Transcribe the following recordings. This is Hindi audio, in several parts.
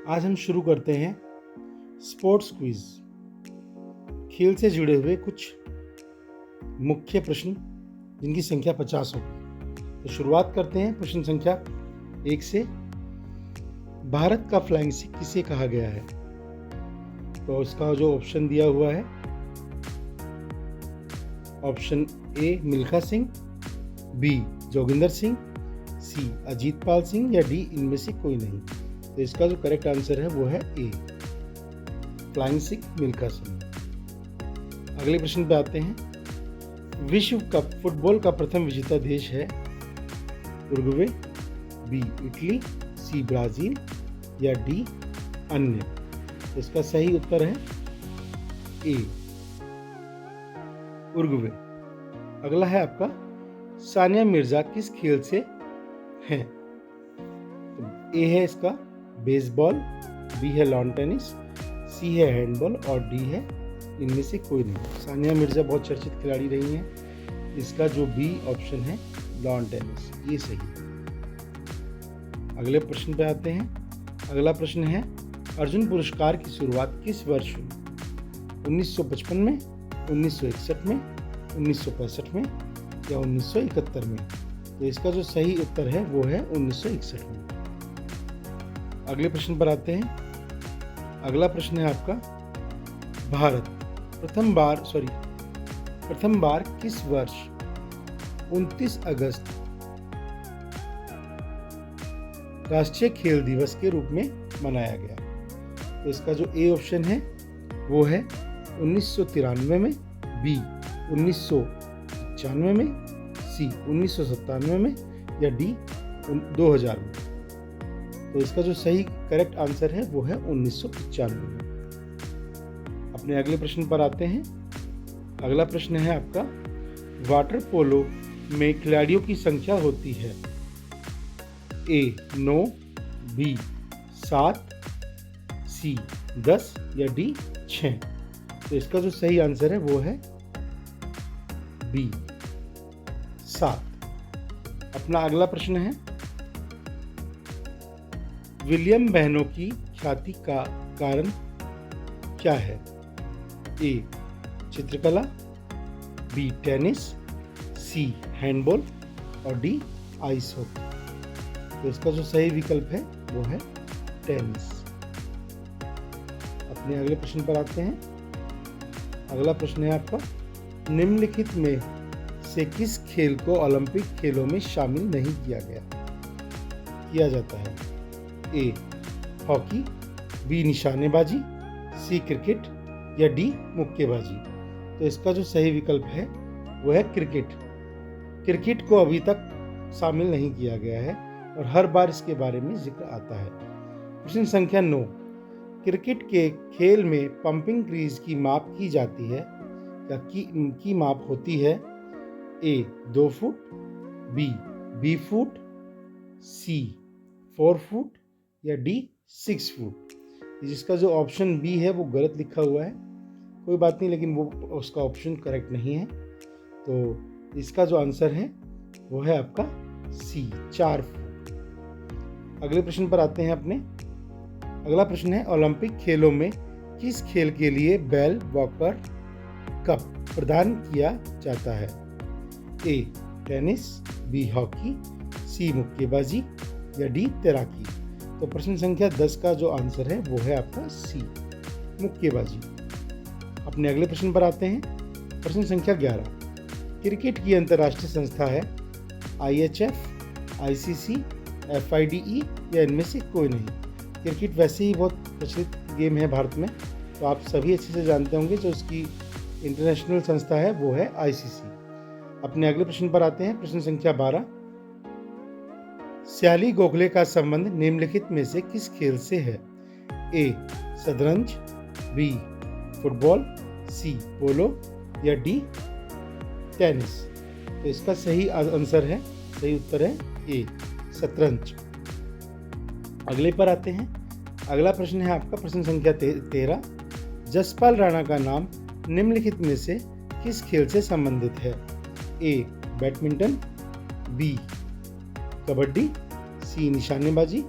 आज हम शुरू करते हैं स्पोर्ट्स क्विज। खेल से जुड़े हुए कुछ मुख्य प्रश्न जिनकी संख्या 50 होगी। तो शुरुआत करते हैं प्रश्न संख्या 1 से। भारत का फ्लाइंग सिख किसे कहा गया है? तो इसका जो ऑप्शन दिया हुआ है, option A Milkha Singh, B Jogindar Singh, C Ajit Pal Singh या डी इनमें से कोई नहीं। तो इसका जो करेक्ट आंसर है वो है ए, फ्लाइंग सिख मिल्खा सिंह। अगले प्रश्न पे आते हैं। विश्व कप फुटबॉल का प्रथम विजेता देश है Uruguay, B Italy, C Brazil या डी अन्य। तो इसका सही उत्तर है ए, उरुग्वे। अगला है आपका, सानिया मिर्जा किस खेल से हैं? तो ए है इसका बेसबॉल, बी है लॉन टेनिस, सी है हैंडबॉल और डी है इनमें से कोई नहीं। सानिया मिर्जा बहुत चर्चित खिलाड़ी रही हैं। इसका जो बी ऑप्शन है लॉन टेनिस, ये सही है। अगले प्रश्न पे आते हैं। अगला प्रश्न है, अर्जुन पुरस्कार की शुरुआत किस वर्ष हुई? 1955 में, 1961 में, 1965 में या 1971 में? तो इसका जो सही उत्तर है वो है 1961 में। अगले प्रश्न पर आते हैं। अगला प्रश्न है आपका, भारत प्रथम बार किस वर्ष 29 अगस्त राष्ट्रीय खेल दिवस के रूप में मनाया गया? तो इसका जो ए ऑप्शन है वो है 1993 में, बी 1995 में, सी 1997 में या डी 2000 में। तो इसका जो सही करेक्ट आंसर है वो है 1995 में। अपने अगले प्रश्न पर आते हैं। अगला प्रश्न है आपका, वाटर पोलो में खिलाड़ियों की संख्या होती है ए 9, बी 7, सी 10 या डी 6। तो इसका जो सही आंसर है वो है बी 7। अपना अगला प्रश्न है, विलियम बहनों की ख्याति का कारण क्या है? ए चित्रकला, बी टेनिस, सी हैंडबॉल और डी आइस हॉकी। तो इसका जो सही विकल्प है वो है टेनिस। अपने अगले प्रश्न पर आते हैं। अगला प्रश्न है आपका, निम्नलिखित में से किस खेल को ओलंपिक खेलों में शामिल नहीं किया जाता है? ए हॉकी, बी निशानेबाजी, सी क्रिकेट या डी मुक्केबाजी। तो इसका जो सही विकल्प है वो है क्रिकेट। क्रिकेट को अभी तक शामिल नहीं किया गया है और हर बार इसके बारे में जिक्र आता है। प्रश्न संख्या 9, क्रिकेट के खेल में पंपिंग क्रीज की माप की जाती है या की माप होती है? ए 2 फुट, बी 20 फुट, सी 4 फुट या डी 6 फुट। जिसका जो ऑप्शन बी है वो गलत लिखा हुआ है, कोई बात नहीं, लेकिन वो उसका ऑप्शन करेक्ट नहीं है। तो इसका जो आंसर है वो है आपका सी 4 फुट। अगले प्रश्न पर आते हैं अपने। अगला प्रश्न है, ओलंपिक खेलों में किस खेल के लिए बेल वॉकर कप प्रदान किया जाता है? ए टेनिस, बी हॉकी, सी मुक्केबाजी या डी तैराकी। तो प्रश्न संख्या 10 का जो आंसर है वो है आपका सी मुक्केबाजी। अपने अगले प्रश्न पर आते हैं। प्रश्न संख्या 11, क्रिकेट की अंतर्राष्ट्रीय संस्था है IHF, ICC, FIDE या इनमें से कोई नहीं। क्रिकेट वैसे ही बहुत प्रचलित गेम है भारत में, तो आप सभी अच्छे से जानते होंगे। जो इसकी इंटरनेशनल संस्था है वो है ICC। अपने अगले प्रश्न पर आते हैं। प्रश्न संख्या 12, श्याली गोखले का संबंध निम्नलिखित में से किस खेल से है? ए शतरंज, बी फुटबॉल, सी पोलो या डी टेनिस। तो इसका सही आंसर है, सही उत्तर है ए शतरंज। अगले पर आते हैं। अगला प्रश्न है आपका प्रश्न संख्या 13, जसपाल राणा का नाम निम्नलिखित में से किस खेल से संबंधित है? ए बैडमिंटन, बी कबड्डी, सी निशानेबाजी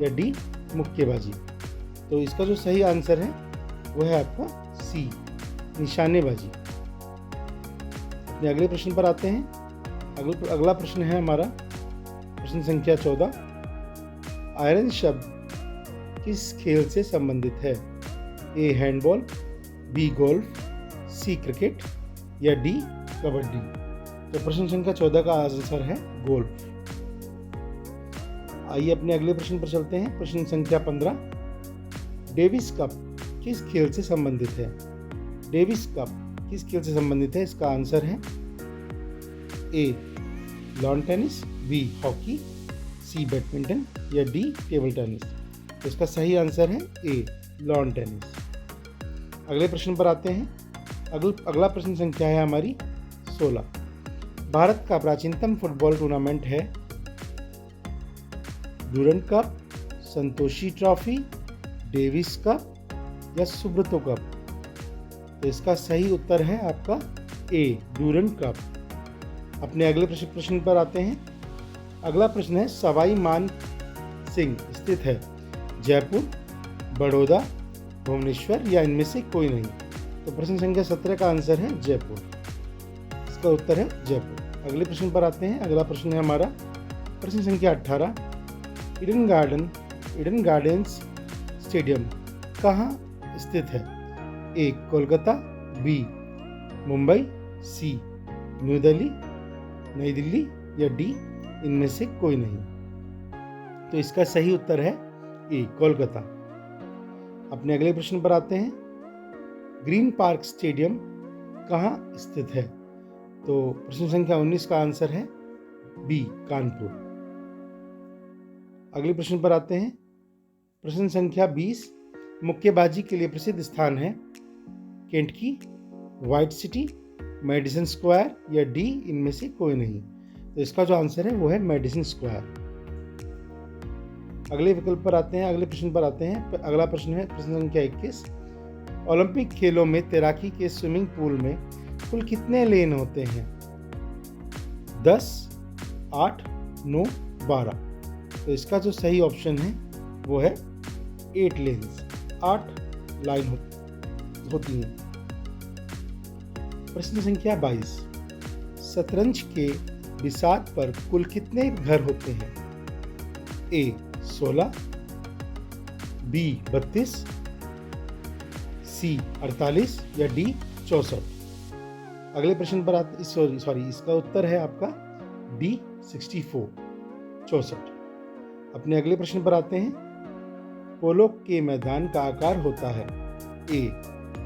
या डी मुक्केबाजी। तो इसका जो सही आंसर है वो है आपका सी, निशानेबाजी। अपने अगले प्रश्न पर आते हैं। अगला प्रश्न है हमारा प्रश्न संख्या 14। आयरन शब्द किस खेल से संबंधित है? ए हैंडबॉल, बी गोल्फ, सी क्रिकेट या डी कबड्डी। तो प्रश्न संख्या 14 का आंसर है गोल्फ। आइए अपने अगले प्रश्न पर चलते हैं। प्रश्न संख्या 15। डेविस कप किस खेल से संबंधित है? डेविस कप किस खेल से संबंधित है? इसका आंसर है ए लॉन टेनिस, बी हॉकी, सी बैडमिंटन या डी टेबल टेनिस। तो इसका सही आंसर है ए लॉन टेनिस। अगले प्रश्न पर आते हैं। अगला प्रश्न संख्या है हमारी 16। भारत का प्राचीनतम फुटबॉल टूर्नामेंट है Durand cup, Santoshi trophy, Davis cup या सुब्रतो कप। तो इसका सही उत्तर है आपका ए डूरंड कप। अपने अगले प्रश्न पर आते हैं। अगला प्रश्न है सवाई मान सिंह स्थित है जयपुर, बड़ौदा, भुवनेश्वर या इनमें से कोई नहीं। तो प्रश्न संख्या 17 का आंसर है जयपुर। इसका उत्तर है जयपुर। अगले प्रश्न पर आते हैं। अगला प्रश्न है हमारा प्रश्न संख्या 18। ईडन गार्डन्स स्टेडियम कहाँ स्थित है? ए कोलकाता, बी मुंबई, सी न्यू दिल्ली, नई दिल्ली या डी इनमें से कोई नहीं। तो इसका सही उत्तर है ए कोलकाता। अपने अगले प्रश्न पर आते हैं। ग्रीन पार्क स्टेडियम कहाँ स्थित है? तो प्रश्न संख्या 19 का आंसर है बी कानपुर। अगले प्रश्न पर आते हैं। प्रश्न संख्या 20। मुक्केबाजी के लिए प्रसिद्ध स्थान है Kentucky, white city, Madison Square या डी इनमें से कोई नहीं। तो इसका जो आंसर है वो है मेडिसन स्क्वायर। अगले विकल्प पर आते हैं। अगले प्रश्न पर आते हैं। अगला प्रश्न है प्रश्न संख्या 21। ओलंपिक खेलों में तैराकी के स्विमिंग पूल में कुल कितने लेन होते हैं? 10, 8, 9, 12। तो इसका जो सही ऑप्शन है वो है 8 लेन्स, 8 लाइन होती हैं। प्रश्न संख्या 22। शतरंज के बिसात पर कुल कितने घर होते हैं? ए 16, बी 32, सी 48 या डी 64। अगले प्रश्न पर आते इसका उत्तर है आपका डी 64। अपने अगले प्रश्न पर आते हैं। पोलो के मैदान का आकार होता है A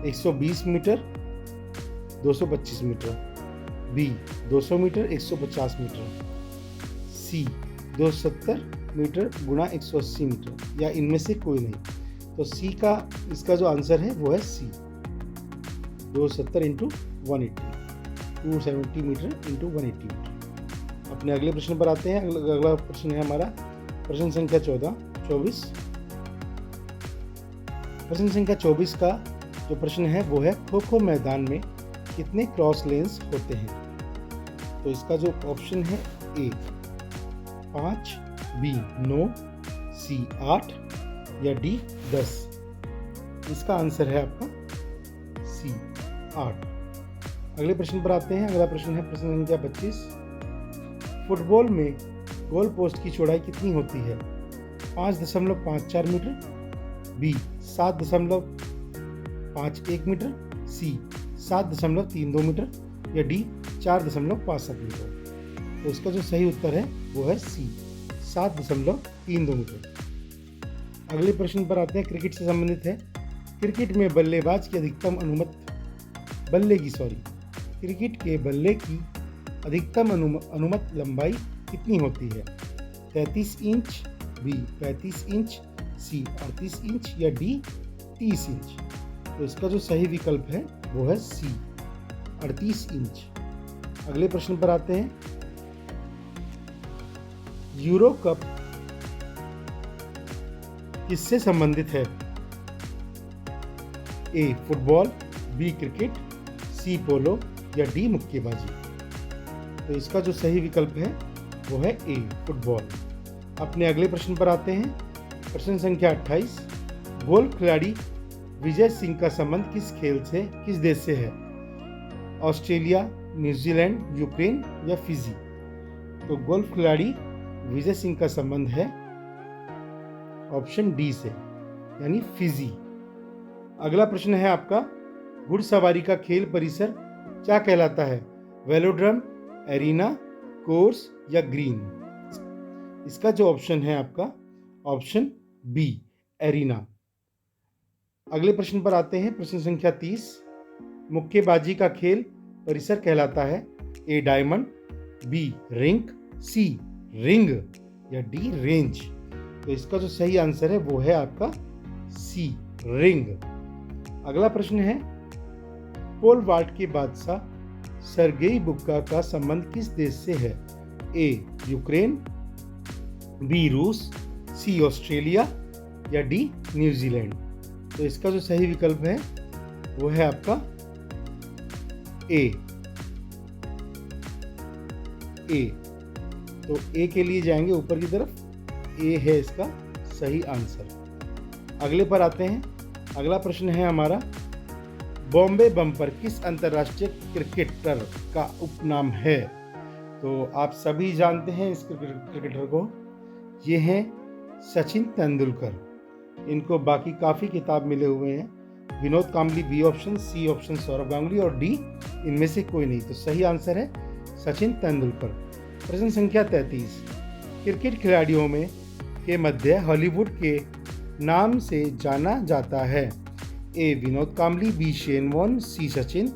120 metre 225 metre, B 200 metre 150 metre, C 270 metre गुणा 180 मीटर या इनमें से कोई नहीं। तो सी का इसका जो आंसर है वो है सी 270 इंटू 180, 270 मीटर इंटू 180 मीटर। अपने अगले प्रश्न पर आते हैं। अगला प्रश्न है हमारा प्रश्न संख्या 24। प्रश्न संख्या 24 का जो प्रश्न है वो है खो खो मैदान में कितने क्रॉस लेन्स होते हैं? तो इसका जो ऑप्शन है ए 5, बी 9, सी 8 या डी 10। इसका आंसर है आपका सी 8। अगले प्रश्न पर आते हैं। अगला प्रश्न है प्रश्न संख्या 25। फुटबॉल में गोल पोस्ट की चौड़ाई कितनी होती है? 5.54 मीटर, बी 7.51 मीटर, सी 7.32 मीटर या डी 4.57 मीटर। तो इसका जो सही उत्तर है वो है सी 7.32 मीटर। अगले प्रश्न पर आते हैं। क्रिकेट से संबंधित है। क्रिकेट में बल्लेबाज की अधिकतम क्रिकेट के बल्ले की अधिकतम अनुमत लंबाई कितनी होती है? 33 इंच, बी 35 इंच, सी 38 इंच या डी 30 इंच। तो इसका जो सही विकल्प है वो है सी 38 इंच। अगले प्रश्न पर आते हैं। यूरो कप किससे संबंधित है? ए फुटबॉल, बी क्रिकेट, सी पोलो या डी मुक्केबाजी। तो इसका जो सही विकल्प है वो है ए फुटबॉल। अपने अगले प्रश्न पर आते हैं। प्रश्न संख्या 28। गोल्फ खिलाड़ी विजय सिंह का संबंध किस देश से है? ऑस्ट्रेलिया, न्यूजीलैंड, यूक्रेन या फिजी? तो गोल्फ खिलाड़ी विजय सिंह का संबंध है ऑप्शन डी से, यानी फिजी। अगला प्रश्न है आपका, घुड़सवारी का खेल परिसर क्या कहलाता है? वेलोड्रम, एरिना, कोर्स या ग्रीन? इसका जो ऑप्शन है आपका ऑप्शन बी, एरिना। अगले प्रश्न पर आते हैं, प्रश्न संख्या 30। मुक्केबाजी का खेल परिसर कहलाता है? ए डायमंड, बी रिंक, सी रिंग या डी रेंज? तो इसका जो सही आंसर है वो है आपका सी, रिंग। अगला प्रश्न है, पोल वाल्ट के बादशाह सर्गेई बुब्का का संबंध किस देश से है? ए यूक्रेन, बी रूस, सी ऑस्ट्रेलिया या डी न्यूजीलैंड? तो इसका जो सही विकल्प है वो है आपका ए। तो ए के लिए जाएंगे ऊपर की तरफ, ए है इसका सही आंसर। अगले पर आते हैं। अगला प्रश्न है हमारा, बॉम्बे बम्पर किस अंतर्राष्ट्रीय क्रिकेटर का उपनाम है? तो आप सभी जानते हैं इस क्रिकेटर को, ये हैं सचिन तेंदुलकर। इनको बाकी काफ़ी खिताब मिले हुए हैं। Vinod Kambli B option, C option Sourav Ganguly और डी इनमें से कोई नहीं। तो सही आंसर है सचिन तेंदुलकर। प्रश्न संख्या 33। क्रिकेट खिलाड़ियों में के मध्य हॉलीवुड के नाम से जाना जाता है? A Vinod Kambli, B Shane Warne, C Sachin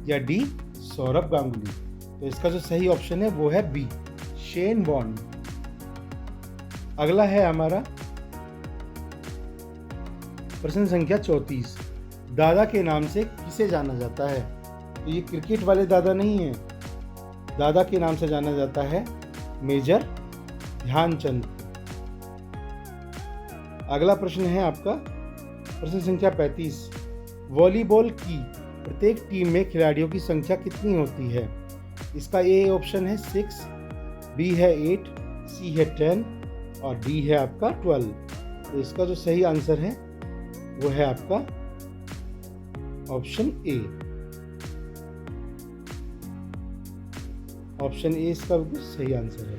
या डी सौरभ गांगुली? तो इसका जो सही ऑप्शन है वो है बी, शेन वॉर्न। अगला है हमारा प्रश्न संख्या 34। दादा के नाम से किसे जाना जाता है? तो ये क्रिकेट वाले दादा नहीं है, दादा के नाम से जाना जाता है मेजर ध्यानचंद। अगला प्रश्न है आपका प्रश्न संख्या 35। वॉलीबॉल की प्रत्येक टीम में खिलाड़ियों की संख्या कितनी होती है? इसका ए ऑप्शन है 6, बी है 8, सी है 10 और डी है आपका 12। तो इसका जो सही आंसर है वो है आपका ऑप्शन ए। ऑप्शन ए इसका बिल्कुल सही आंसर है।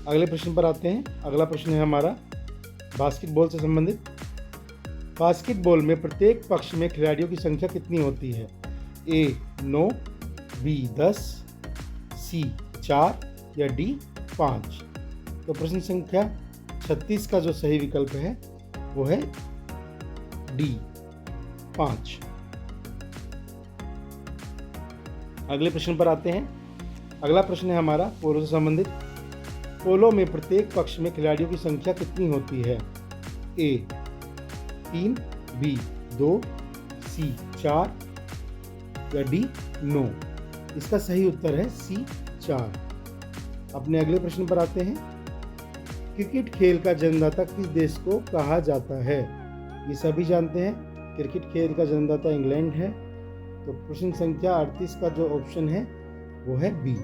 अगले प्रश्न पर आते हैं। अगला प्रश्न है हमारा बास्केटबॉल से संबंधित। बास्केटबॉल में प्रत्येक पक्ष में खिलाड़ियों की संख्या कितनी होती है? ए 9, बी 10, सी 4 या डी 5? तो प्रश्न संख्या 36 का जो सही विकल्प है वो है डी 5। अगले प्रश्न पर आते हैं। अगला प्रश्न है हमारा पोलो से संबंधित। पोलो में प्रत्येक पक्ष में खिलाड़ियों की संख्या कितनी होती है? ए 3, बी 2, सी 4 या डी 9? इसका सही उत्तर है सी 4। अपने अगले प्रश्न पर आते हैं। क्रिकेट खेल का जन्मदाता किस देश को कहा जाता है? ये सभी जानते हैं क्रिकेट खेल का जन्मदाता इंग्लैंड है। तो प्रश्न संख्या 38 का जो ऑप्शन है वो है बी।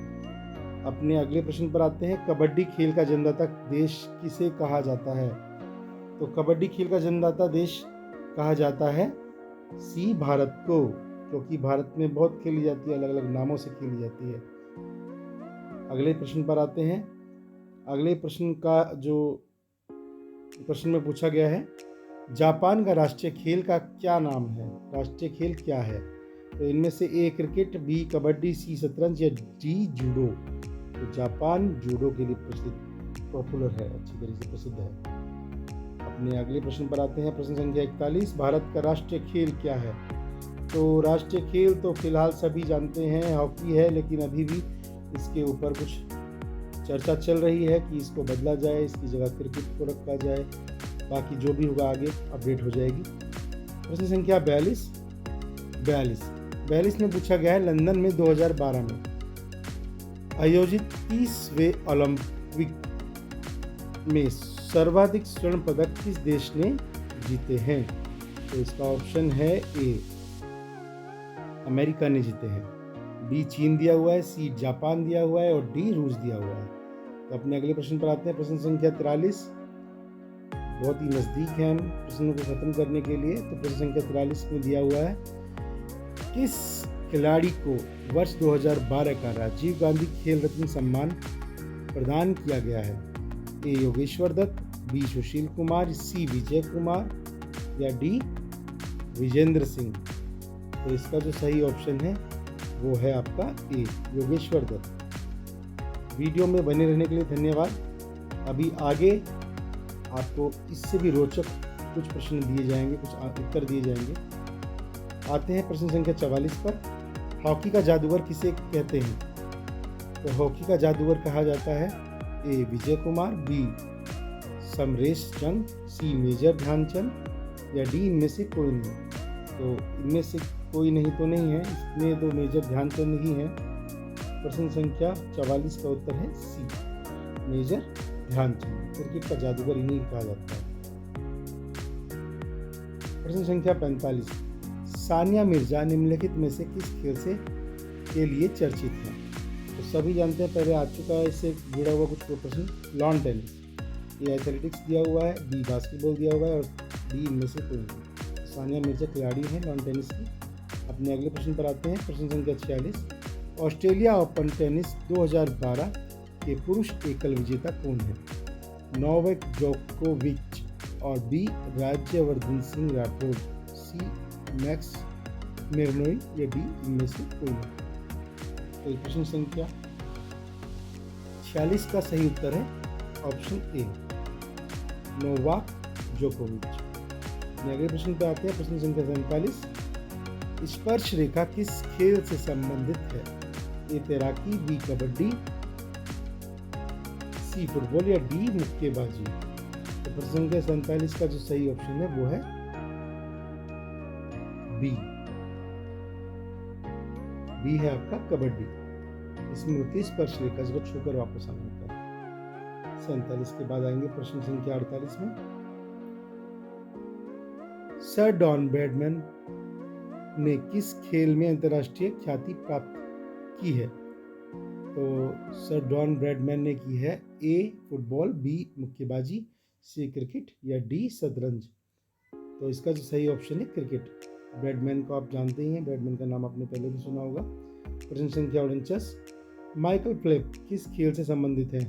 अपने अगले प्रश्न पर आते हैं। कबड्डी खेल का जन्मदाता देश किसे कहा जाता है? तो कबड्डी खेल का जन्मदाता देश कहा जाता है सी, भारत को, क्योंकि भारत में बहुत खेली जाती है, अलग अलग नामों से खेली जाती है। अगले प्रश्न पर आते हैं। अगले प्रश्न का जो प्रश्न में पूछा गया है, जापान का राष्ट्रीय खेल का क्या नाम है? राष्ट्रीय खेल क्या है? तो इनमें से ए क्रिकेट, बी कबड्डी, सी शतरंज या डी जूडो? तो जापान जूडो के लिए पॉपुलर है, अच्छी तरीके से प्रसिद्ध है। अपने अगले प्रश्न पर आते हैं। प्रश्न संख्या 41। भारत का राष्ट्रीय खेल क्या है? तो राष्ट्रीय खेल तो फिलहाल सभी जानते हैं हॉकी है, लेकिन अभी भी इसके ऊपर कुछ चर्चा चल रही है कि इसको बदला जाए, इसकी जगह क्रिकेट को रखा जाए। बाकी जो भी होगा आगे अपडेट हो जाएगी। प्रश्न संख्या 42 में पूछा गया है, लंदन में 2012 में आयोजित 30वें ओलंपिक में सर्वाधिक स्वर्ण पदक किस देश ने जीते हैं? तो इसका ऑप्शन है ए, अमेरिका ने जीते हैं, बी चीन दिया हुआ है, सी जापान दिया हुआ है और डी रूस दिया हुआ है। तो अपने अगले प्रश्न पर आते हैं। प्रश्न संख्या 43, बहुत ही नज़दीक है हम प्रश्नों को ख़त्म करने के लिए। तो प्रश्न संख्या 43 में दिया हुआ है, किस खिलाड़ी को वर्ष 2012 का राजीव गांधी खेल रत्न सम्मान प्रदान किया गया है? ए योगेश्वर दत्त, बी सुशील कुमार, सी विजय कुमार या डी विजेंद्र सिंह। तो इसका जो सही ऑप्शन है वो है आपका ए योगेश्वर दत्त। वीडियो में बने रहने के लिए धन्यवाद। अभी आगे आपको इससे भी रोचक कुछ प्रश्न दिए जाएंगे, कुछ उत्तर दिए जाएंगे। आते हैं प्रश्न संख्या 44 पर। हॉकी का जादूगर किसे कहते हैं? तो हॉकी का जादूगर कहा जाता है ए विजय कुमार, बी समरेश चंद, सी मेजर ध्यानचंद या डी इनमें से कोई नहीं। तो इनमें से कोई नहीं तो नहीं है, इसमें तो मेजर ध्यानचंद ही है। प्रश्न संख्या 44 का उत्तर है सी मेजर ध्यानचंद। क्रिकेट का जादूगर इन्हीं कहा जाता है। प्रश्न संख्या 45, सानिया मिर्जा निम्नलिखित में से किस खेल से के लिए चर्चित है? तो सभी जानते हैं, पहले आ चुका है इससे जुड़ा हुआ कुछ प्रश्न। लॉन टेनिस, ये एथलेटिक्स दिया हुआ है, बी बास्केटबॉल दिया हुआ है और डी इनमें से कोई नहीं। सानिया मिर्जा खिलाड़ी हैं लॉन टेनिस की। अपने अगले प्रश्न पर आते हैं। प्रश्न संख्या 46, ऑस्ट्रेलिया ओपन टेनिस 2012 के पुरुष एकल विजेता कौन है? नोवाक जोकोविच और B Rajyavardhan Singh Rathore, C Max मिर्नोई या डी इनमें से कोई नहीं। तो प्रश्न संख्या 46 का सही उत्तर है ऑप्शन ए नोवाक जोकोविच। अगले प्रश्न पर आते हैं। प्रश्न संख्या 47, स्पर्श रेखा किस खेल से संबंधित है? ए तैराकी, बी कबड्डी, सी फुटबॉल या डी मुक्केबाजी। तो प्रश्न संख्या 47 का जो सही ऑप्शन है वो है बी है आपका कबड्डी। इसमें होती है स्पर्श रेखा को छूकर वापस आना होता है। 47 के बाद आएंगे प्रश्न संख्या 48 में। सर डॉन ब्रैडमैन ने किस खेल में अंतर्राष्ट्रीय ख्याति प्राप्त की है? तो सर डॉन ब्रैडमैन ने की है ए फुटबॉल, बी मुक्केबाजी, सी क्रिकेट या डी शतरंज। तो इसका जो सही ऑप्शन है क्रिकेट। ब्रैडमैन को आप जानते ही हैं, ब्रैडमैन का नाम आपने पहले भी सुना होगा। प्रश्न संख्या 49, माइकल फेल्प्स किस खेल से संबंधित है?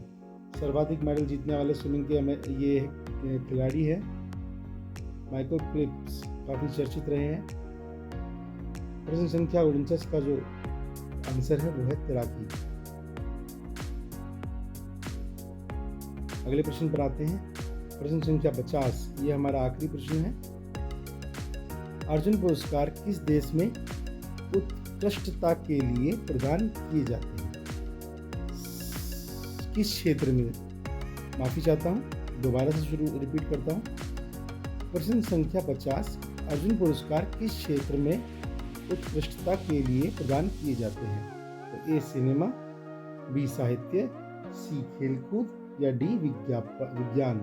सर्वाधिक मेडल जीतने वाले स्विमिंग के ये खिलाड़ी है। माइकल फेल्प्स काफ़ी चर्चित रहे हैं। प्रश्न संख्या 49 का जो आंसर है वो है तैराकी। अगले प्रश्न पर आते हैं। प्रश्न संख्या 50, ये हमारा आखिरी प्रश्न है। अर्जुन पुरस्कार किस देश में उत्कृष्टता के लिए प्रदान किए जाते हैं? किस क्षेत्र में? माफी चाहता हूँ, दोबारा से रिपीट करता हूँ। प्रश्न संख्या 50, अर्जुन पुरस्कार किस क्षेत्र में उत्कृष्टता के लिए प्रदान किए जाते हैं? तो ए सिनेमा, बी साहित्य, सी खेलकूद या डी विज्ञान।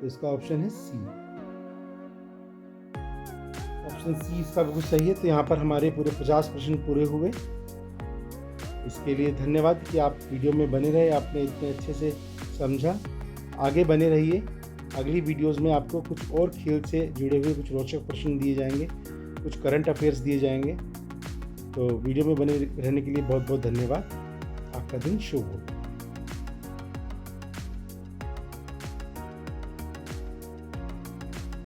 तो इसका ऑप्शन है सी। ऑप्शन सी इसका बिल्कुल सही है। तो यहाँ पर हमारे पूरे 50 प्रश्न पूरे हुए। इसके लिए धन्यवाद कि आप वीडियो में बने रहे, आपने इतने अच्छे से समझा। आगे बने रहिए। अगली वीडियोस में आपको कुछ और खेल से जुड़े हुए कुछ रोचक प्रश्न दिए जाएंगे, कुछ करंट अफेयर्स दिए जाएंगे। तो वीडियो में बने रहने के लिए बहुत बहुत धन्यवाद। आपका दिन शुभ हो।